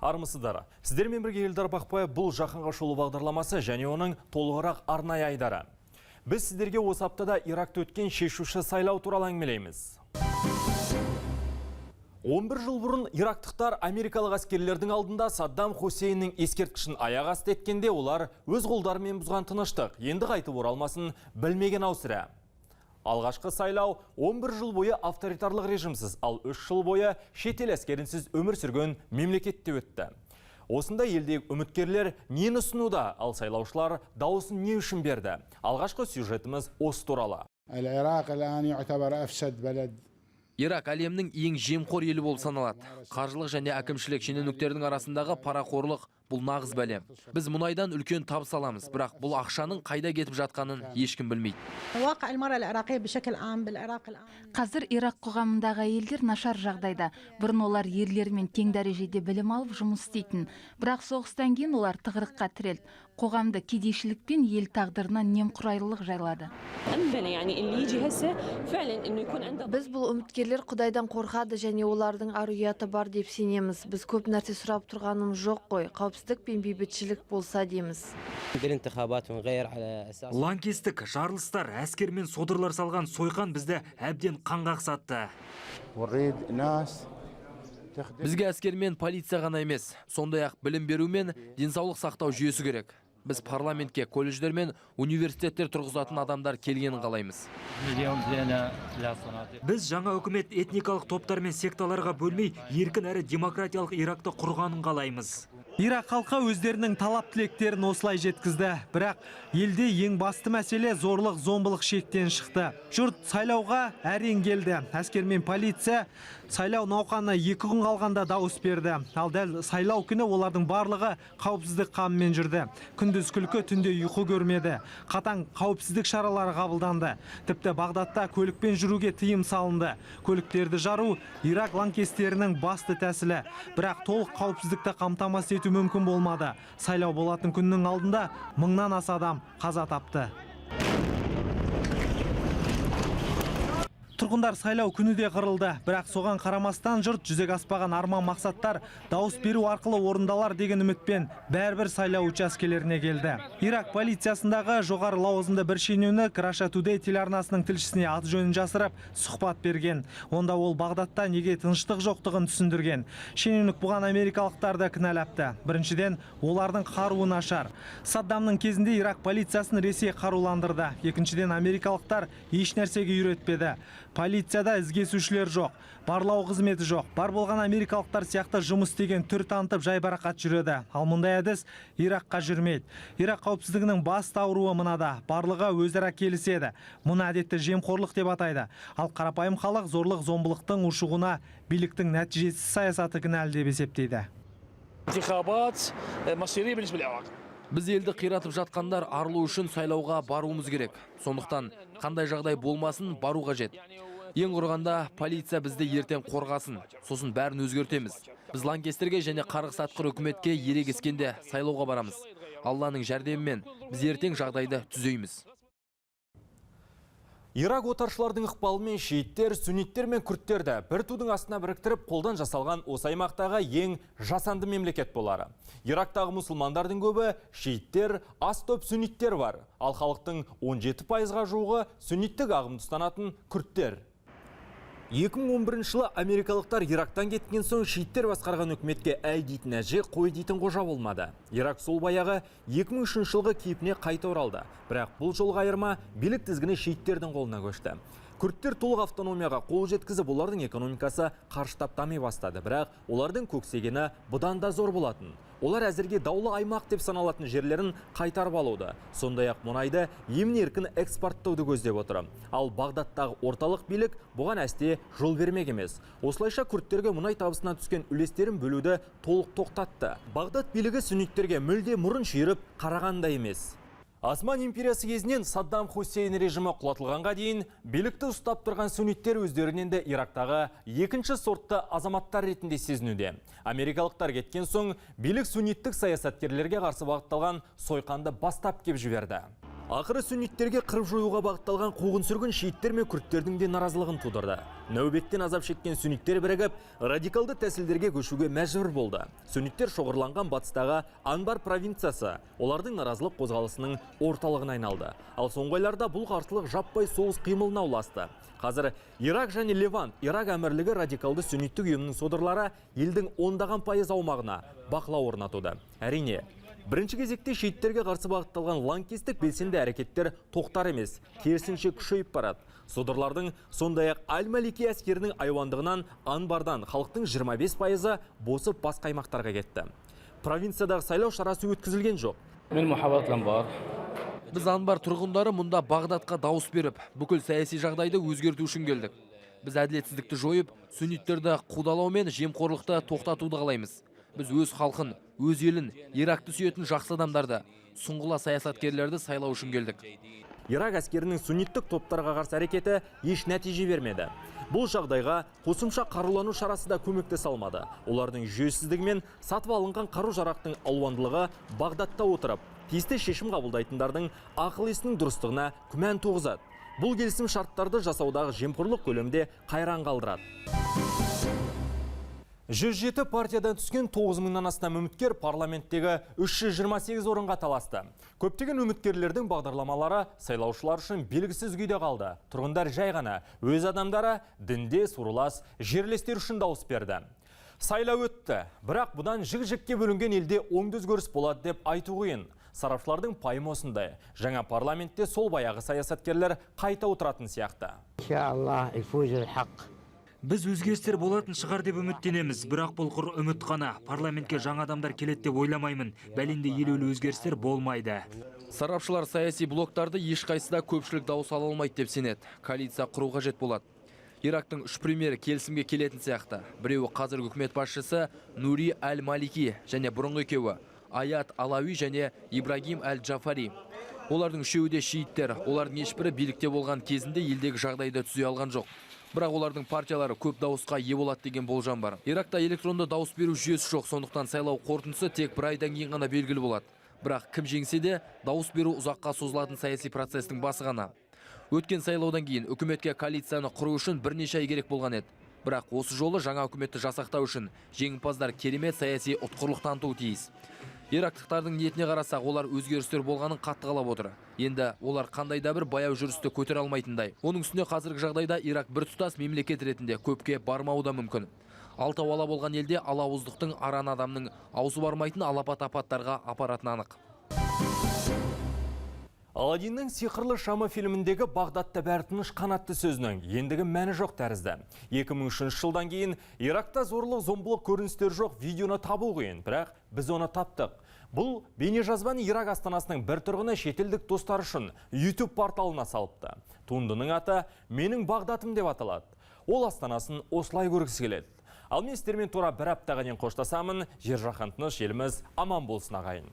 Армысыздар. Сіздермен бірге Елдар Бақпай бұл жақынға шолу бағдарламасы және оның толығырақ арнайы айдары. Біз сіздерге осы аптада Иракта өткен шешуші сайлау туралы әңгімелейміз. 11 жыл бұрын ирактықтар америкалық әскерлердің алдында Саддам Хусейннің ескерткішін аяқ асты еткенде олар өз қолдарымен бұзған тыныштық енді қайтып оралмасын білмеген аусыра. Алғашқы сайлау 11 жыл бойы авторитарлық режимсіз, ал 3 жыл бойы шетел әскерінсіз өмір сүрген мемлекетте өтті. Осында елдегі үміткерлер нені ұсынуда, ал сайлаушылар дауысын не үшін берді? Алғашқы сюжетіміз осы туралы. Ирак әлемнің ең жемқор елі болып саналады. Қаржылық және әкімшілік шенеуніктердің арасындағы парақорлық бұл нағыз бәле. Біз мұнайдан үлкен табыс аламыз, бірақ бұл ақшаның қайда кетіп жатқанын ешкім білмейді. Қазір Ирак қоғамындағы әйелдер нашар жағдайда. Бұрын олар ерлермен тең дәрежеде білім алып жұмыс істейтін. Бірақ соғыстан кейін олар тығырыққа тірелді. Қоғамды кедейшілік пен ел тағдырына немқұрайлылық жайлады. Біз бұл үміткерлер Құдайдан қорқады және олардың ар ұяты бар деп сенеміз. Біз көп нәрсе сұрап тұрғанымыз жоқ қой. Қауіпсіздік пен бейбітшілік болса дейміз. Лаңкестік, жарылыстар, әскер мен содырлар салған сойқан бізді әбден қанға қақсатты. Бізге әскер мен полиция ғана емес, сондай-ақ білім беру мен денсаулық сақтау жүйесі керек. Біз парламентке, колледждер мен университеттер тұрғызатын адамдар келгенін қалаймыз. Біз жаңа үкімет этникалық топтар мен секталарға бөлмей, еркін әрі демократиялық Иракты құрғанын қалаймыз. Ирак халқы өздерінің талап тілектерін осылай жеткізді. Бірақ елде ең басты мәселе зорлық, зомбылық шектен шықты. Жұрт сайлауға әрең келді. Әскер мен полиция сайлау науқанына 2 күн қалғанда дауыс берді. Ал дәл сайлау күні олардың барлығы қауіпсіздік қамымен жүрді. Күндіз күлкі, түнде ұйқы көрмеді. Қатаң қауіпсіздік шаралары қабылданды. Тіпті Бағдатта көлікпен жүруге тыйым салынды. Көліктерді жару Ирак лаңкестерінің басты тәсілі. Бірақ толық қауіпсіздікті қамтамасыз ету мүмкін болмады. Сайлау болатын күннің алдында 1000-нан аса адам қаза тапты. Тұрғындар сайлау күні де қырылды, бірақ соған қарамастан жұрт жүзеге аспаған арман мақсаттар дауыс беру арқылы орындалар деген үмітпен бәрбір сайлау учаскелеріне келді. Ирак полициясындағы жоғары лауазымды бір шенеунік Russia Today телеарнасының тілшісіне аты жөнін жасырып сұхбат берген. Онда ол Бағдатта неге тыныштық жоқтығын түсіндірген. Шенеунік бұған америкалықтарды кінәлапты. Біріншіден, олардың қаруы нашар. Саддамның кезінде Ирак полициясын Ресей қаруландырды. Екіншіден, америкалықтар еш нәрсеге үйретпеді. Полицияда ізгесушілер жоқ, барлау қызметі жоқ. Бар болған америкалықтар сияқты жұмыс деген түр танытып жайбарақат жүреді. Ал мұндай әдіс Иракқа жүрмейді. Ирак қауіпсіздігінің басты ауруы мынада. Барлығы өзара келіседі. Мұны әдетті жемқорлық деп атайды. Ал қарапайым халық зорлық зомбылықтың ушығуына биліктің нәтижесіз саясаты кінәлі деп есептейді. Біз елді қиратып жатқандар арылу үшін сайлауға баруымыз керек. Сондықтан қандай жағдай болмасын бару қажет. Ең құрғанда полиция бізді ертең қорғасын. Сосын бәрін өзгертеміз. Біз лаңкестерге және қарғыс атқыр үкіметке ерегескенде сайлауға барамыз. Алланың жәрдемімен біз ертең жағдайды түзейміз. Ирак отаршылардың ықпалымен шииттер, сүнниттер мен күрдтерді бір тудың астына біріктіріп қолдан жасалған осы аймақтағы ең жасанды мемлекет болары. Ирактағы мұсылмандардың көбі шииттер, аз топ сүнниттер бар, ал халықтың 17%-ға жуығы сүнниттік ағымды ұстанатын күрдтер. 2011 жылы америкалықтар Ирактан кеткен соң шииттер басқарған үкіметке әй дейтін әже, қой дейтін қожа болмады. Ирак сол баяғы 2003 жылғы кейпіне қайта оралды. Бірақ бұл жолғы айырма билік тізгіні шииттердің қолына көшті. Күрдтер толық автономияға қол жеткізіп, олардың экономикасы қарыштап дами бастады. Бірақ олардың көксегені бұдан да зор болатын. Олар әзірге даулы аймақ деп саналатын жерлерін қайтарып алуды. Сондай-ақ мұнайды емін-еркін экспорттауды көздеп отыр. Ал Бағдаттағы орталық билік бұған әсте жол бермек емес. Осылайша күрдтерге мұнай табысынан түскен үлестерін бөлуді толық тоқтатты. Бағдат билігі сүнниттерге мүлде мұрын шүйіріп қарағанда емес. Осман империясы кезінен Саддам Хусейн режимі құлатылғанға дейін билікті ұстап тұрған сүнниттер өздерінен де Ирактағы екінші сортты азаматтар ретінде сезінуде. Америкалықтар кеткен соң билік сүнниттік саясаткерлерге қарсы бағытталған сойқанды бастап кеп жіберді. Ақыры сүнниттерге қырып жоюға бағытталған қуғын сүргін шииттер мен күрдтердің де наразылығын тудырды. Нәубеттен азап шеккен сүнниттер бірігіп, радикалды тәсілдерге көшуге мәжбүр болды. Сүнниттер шоғырланған батыстағы Анбар провинциясы олардың наразылық қозғалысының орталығына айналды. Ал соңғы айларда бұл қарсылық жаппай соғыс қимылына ұласты. Қазір Ирак және Левант, Ирак әмірлігі радикалды сүнниттік ұйымының содырлары елдің ондаған пайыз аумағына бақылау орнатуда. Әрине, бірінші кезекте шииттерге қарсы бағытталған лаңкестік белсенді әрекеттер тоқтар емес, керісінше күшейіп барады. Содырлардың сондай-ақ Аль-Малики әскерінің айуандығынан Анбардан халықтың 25%-ы босып басқа аймақтарға кетті. Провинциядағы сайлау шарасы өткізілген жоқ. Біз Анбар тұрғындары мұнда Бағдадқа дауыс беріп, бүкіл саяси жағдайды өзгерту үшін келдік. Біз әділетсіздікті жойып, сүнниттерді қудалау мен жемқорлықты тоқтатуды қалаймыз. Біз өз халқын, өз елін, Иракты сүйетін жақсы адамдарды, сұңғыла саясаткерлерді сайлау үшін келдік. Ирак әскерінің сүнниттік топтарға қарсы әрекеті еш нәтиже бермеді. Бұл жағдайға қосымша қарулану шарасы да көмектесе алмады. Олардың жүйесіздігі мен сатып алынған қару-жарақтың алуандылығы Бағдадта отырып, тиісті шешім қабылдайтындардың ақыл-есінің дұрыстығына күмән туғызады. Бұл келісім шарттарды жасаудағы жемқорлық көлемде қайран қалдырады. 107 партиядан түскен 9000-нан астам үміткер парламенттегі 328 орынға таласты. Көптеген үміткерлердің бағдарламалары сайлаушылар үшін белгісіз күйде қалды. Тұрғындар жай ғана өз адамдары дінде сурылас жерлестер үшін дауыс берді. Сайлау өтті, бірақ бұдан жік-жікке бөлінген елде оңды өзгеріс болады деп айту қиын. Сарапшылардың пайымы осындай. Жаңа парламентте сол баяғы саясаткерлер қайта отыратын сияқты. Біз өзгерістер болатын шығар деп үміттенеміз, бірақ бұл құр үміт қана. Парламентке жаңа адамдар келеді деп ойламаймын. Бәлінде елеулі өзгерістер болмайды. Сарапшылар саяси блоктарды ешқайсыда көпшілік дауыс ала алмайды деп сенеді. Коалиция құру қажет болады. Ирактың 3 премьері келісімге келетін сияқты. Біреуі қазіргі үкімет басшысы Нури Аль-Малики және бұрынғы екеуі Аят Алауи және Ибрагим Аль-Джафари. Олардың үшеуі де шииттер. Олардың ешбірі билікте болған кезінде елдегі жағдайды түзей алған жоқ. Бірақ олардың партиялары көп дауысқа ие болады деген болжам бар. Иракта электронды дауыс беру жүйесі жоқ, сондықтан сайлау қорытындысы тек бір айдан кейін ғана белгілі болады. Бірақ кім жеңсе де дауыс беру ұзаққа созылатын саяси процестің басы ғана. Өткен сайлаудан кейін үкіметке коалицияны құру үшін бірнеше ай керек болған еді. Бірақ осы жолы жаңа үкіметті жасақтау үшін жеңімпаздар керемет саяси ұтқырлық танытуы тиіс. Ирактықтардың ниетіне қарасақ, олар өзгерістер болғанын қатты қалап отыр. Енді олар қандай да бір баяу жүрісті көтере алмайтындай. Оның үстіне қазіргі жағдайда Ирак бір тұтас мемлекет ретінде көпке бармауы да мүмкін. Алтау ала болған елде алауыздықтың аран адамның аузы бармайтын алапат апаттарға апаратыны анық. Аладдиннің сиқырлы шамы фильміндегі Бағдадта бәрі тыныш қанатты сөзінің ендігі мәні жоқ тәрізді. 2003 жылдан кейін Иракта зорлық зомбылық көріністер жоқ видеоны табу қиын, бірақ біз оны таптық. Бұл бейнежазбаны Ирак астанасының бір тұрғыны шетелдік достар үшін YouTube порталына салыпты. Туындының аты «Менің Бағдатым» деп аталады. Ол астанасын осылай көргісі келеді. Ал мен сіздермен тура бір аптаға дейін қоштасамын. Жер жаһан тыныш, еліміз аман болсын ағайын.